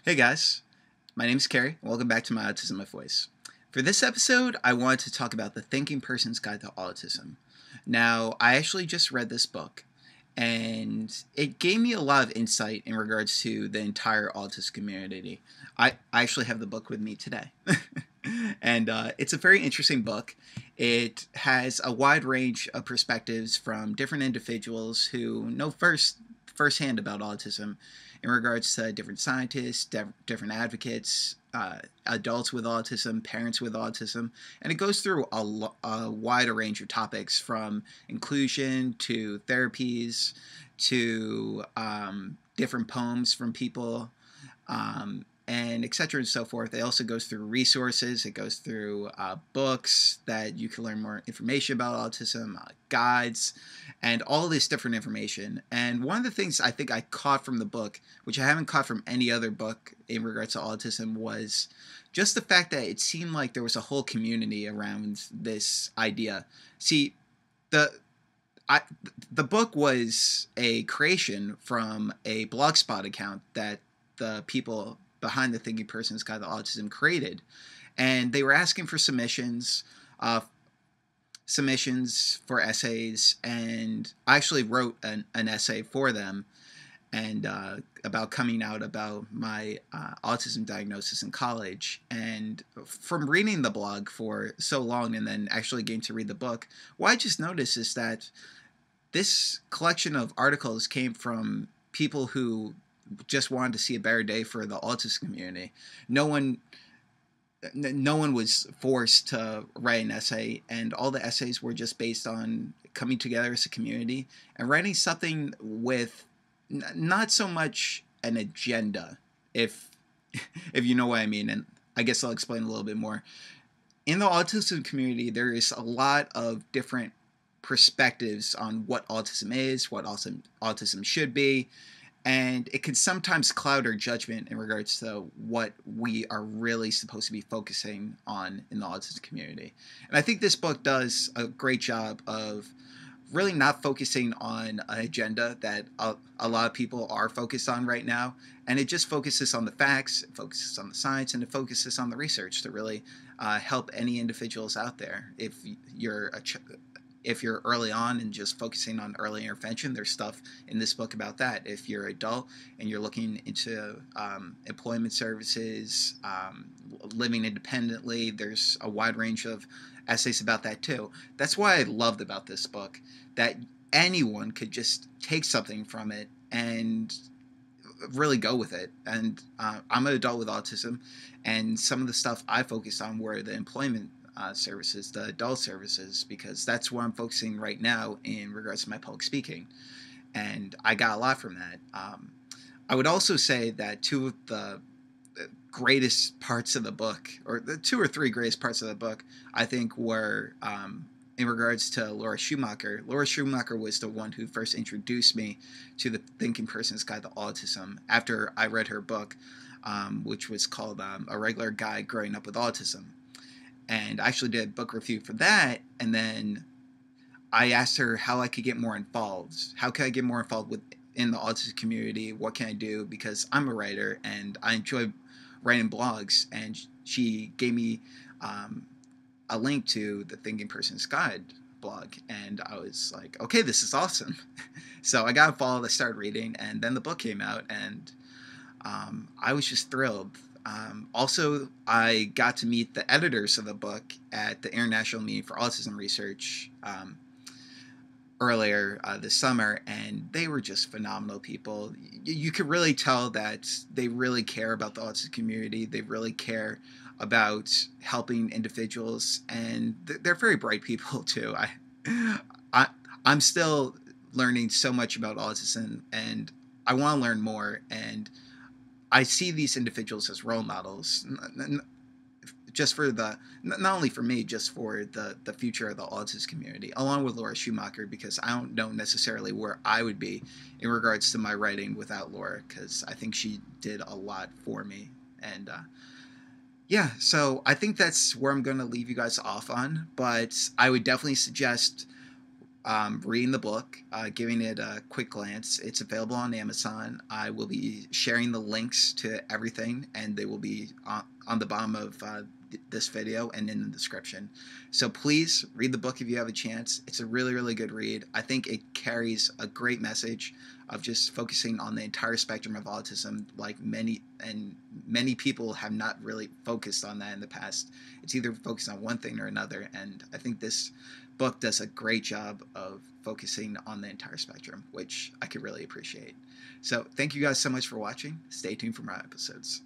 Hey guys, my name's Kerry, and welcome back to my Autism My Voice. For this episode, I wanted to talk about The Thinking Person's Guide to Autism. Now, I actually just read this book, and it gave me a lot of insight in regards to the entire autism community. I actually have the book with me today. And it's a very interesting book. It has a wide range of perspectives from different individuals who know firsthand about autism in regards to different scientists, different advocates, adults with autism, parents with autism, and it goes through a wider range of topics from inclusion to therapies to different poems from people. And etc. and so forth. It also goes through resources. It goes through books that you can learn more information about autism, guides, and all this different information. And one of the things I think I caught from the book, which I haven't caught from any other book in regards to autism, was just the fact that it seemed like there was a whole community around this idea. See, the the book was a creation from a Blogspot account that the people behind The Thinking Person's Guide to Autism created, and they were asking for submissions for essays, and I actually wrote an essay for them and about coming out about my autism diagnosis in college. And from reading the blog for so long and then actually getting to read the book, what I just noticed is that this collection of articles came from people who just wanted to see a better day for the autism community. No one was forced to write an essay, and all the essays were just based on coming together as a community and writing something with not so much an agenda, if you know what I mean. And I guess I'll explain a little bit more. In the autism community, there is a lot of different perspectives on what autism is, what autism should be, and it can sometimes cloud our judgment in regards to what we are really supposed to be focusing on in the autism community. And I think this book does a great job of really not focusing on an agenda that a lot of people are focused on right now. And it just focuses on the facts, it focuses on the science, and it focuses on the research to really help any individuals out there. If you're early on and just focusing on early intervention, there's stuff in this book about that. If you're adult and you're looking into employment services, living independently, there's a wide range of essays about that too. That's why I loved about this book, that anyone could just take something from it and really go with it. And I'm an adult with autism, and some of the stuff I focused on were the employment services, the adult services, because that's where I'm focusing right now in regards to my public speaking. And I got a lot from that. I would also say that two of the greatest parts of the book, or the two or three greatest parts of the book, I think were in regards to Laura Schumacher. Laura Schumacher was the one who first introduced me to The Thinking Person's Guide to Autism after I read her book, which was called A Regular Guy Growing Up with Autism. And I actually did a book review for that, and then I asked her how I could get more involved. How can I get more involved in the autism community? What can I do? Because I'm a writer and I enjoy writing blogs. And she gave me a link to the Thinking Person's Guide blog, and I was like, okay, this is awesome. So I got involved. I started reading, and then the book came out, and I was just thrilled. Also, I got to meet the editors of the book at the International Meeting for Autism Research earlier this summer, and they were just phenomenal people. You could really tell that they really care about the autism community. They really care about helping individuals, and they're very bright people too. I'm still learning so much about autism, and I want to learn more, and I see these individuals as role models, just for not only for me, just for the future of the autism community, along with Laura Schumacher, because I don't know necessarily where I would be in regards to my writing without Laura, because I think she did a lot for me. And yeah, so I think that's where I'm going to leave you guys off on, but I would definitely suggest reading the book, giving it a quick glance. It's available on Amazon. I will be sharing the links to everything, and they will be on the bottom of this video and in the description. So please read the book if you have a chance. It's a really, really good read. I think it carries a great message of just focusing on the entire spectrum of autism, like many people have not really focused on that in the past. It's either focused on one thing or another, and I think this book does a great job of focusing on the entire spectrum, which I could really appreciate. So thank you guys so much for watching. Stay tuned for more episodes.